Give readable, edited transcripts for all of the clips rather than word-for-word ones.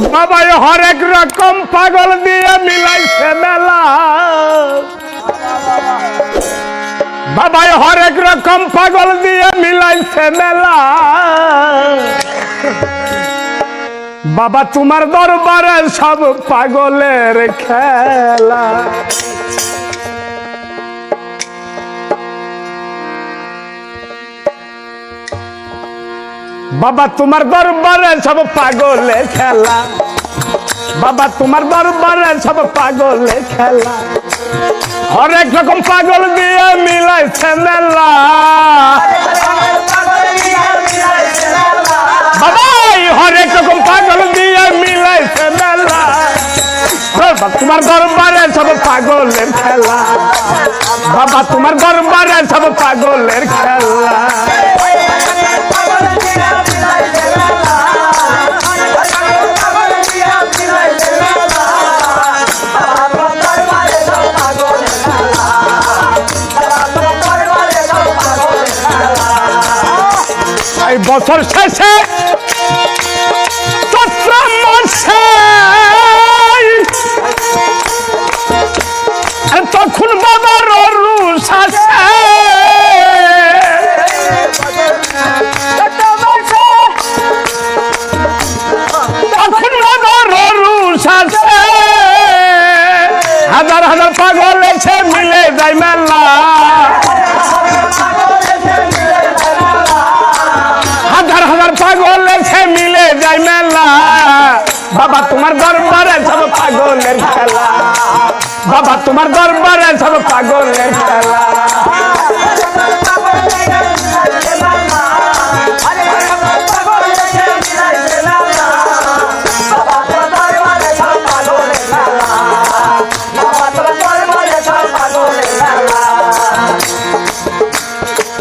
বাবাই হরেক রকম পাগল দিয়ে মিলাইছে মেলা, বাবাই হরেক রকম পাগল দিয়ে মিলাইছে মেলা। বাবা তোমার দরবারে সব পাগলের খেলা। বাবা তোমার দরবারে সব পাগলের খেলা, বাবা তোমার দরবারে সব পাগলের খেলা। হরেক রকম পাগল দিয়ে মিলাইছে মেলা, বাবাই হরেক রকম পাগল দিয়ে মিলাইছে মেলা। বাবা তোমার দরবারে সব পাগলের খেলা, বাবা তোমার দরবারে সব পাগলের খেলা। এই বছর শেষে চৈত্র মাসে তখন বাবার রুষ আসে, তখন বাবার রুষ আসে। হাজার হাজার পাগল এসে মিলে যায় মেলা, হাজার হাজার পাগল এসে মিলে যায় মেলা। বাবা তোমার দরবারে সব পাগলের খেলা, বাবা তোমার দরবারে সব পাগলের খেলা।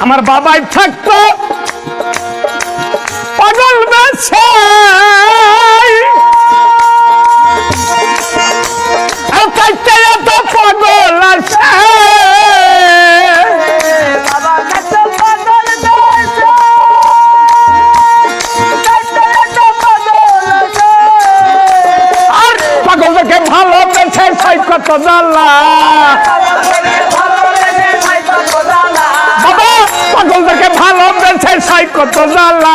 আমার বাবাই থাকতো পাগল বেছে, এত পাগল আছে। আর পাগলকে ভালো বেছে সাই কত জ্বালা, পাগলকে ভালো বেছে সাই কত জ্বালা।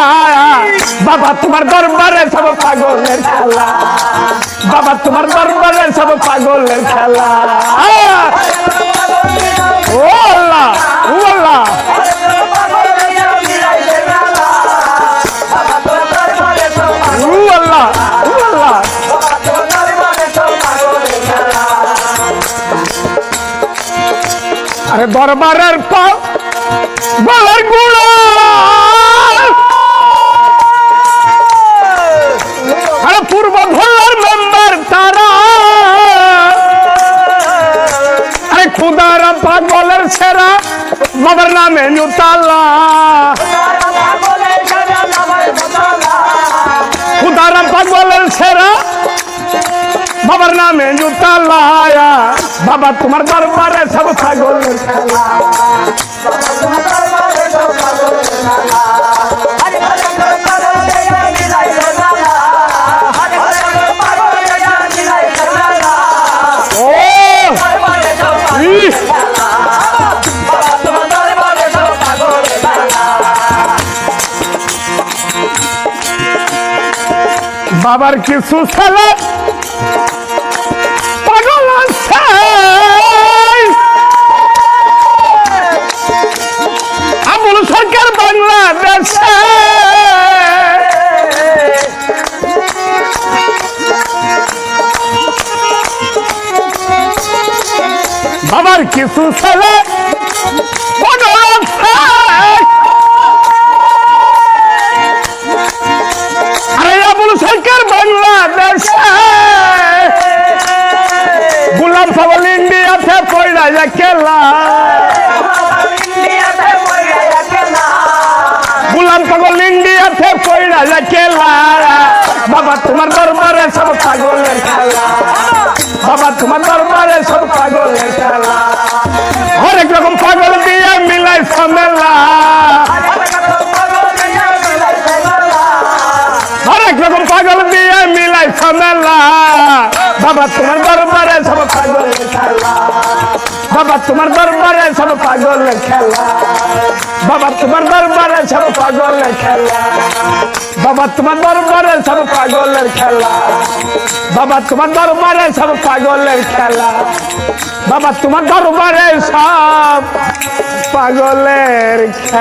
বাবা তোমার দরবারে সব পাগলের খেলা, বাবা তোমার দরবারে সব পাগলের খেলা। ও আল্লাহ, ও আল্লাহ, ও আল্লাহ, ও আল্লাহ। আরে দরবারের পাও গলার গুঁড়ো, আরে পূর্ব ভোলার মেম্বার তারা, আরে খুদারা পাগলের সেরা বাবার নামে নিউতালা, খুদারা পাগলের সেরা বাবার নামে নিউতালা। বাবা তোমার দরবারে সব পাগলের খেলা, বাবার কিছু ছেলে পাগল আছে, আবুল সরকার বাংলাদেশে। বাবার কিছু ছেলে পাগল আছে, আরে আবুল সরকার বাংলাদেশে। গোলাম পাগল ইন্ডিয়াতে পয়লা খেলা, গোলাম পাগল ইন্ডিয়াতে পয়লা খেলা। বাবা তোমার দরবারে সব পাগলের খেলা, বাবা তোমার দরবারে সব পাগলের খেলা। হরেক রকম পাগল দিয়ে মিলাইছে মেলা, হরেক রকম পাগল দিয়ে মিলাই ঝামেলা বাবা তোমার দরবারে সব পাগলের খেলা বাবা তোমার দরবারে সব পাগলের খেলা বাবা তোমার দরবারে সব পাগলের খেলা বাবা তোমার দরবারে সব পাগলের খেলা বাবা তোমার দরবারে সব পাগলের খেলা বাবা তোমার দরবারে সব পাগলের খেলা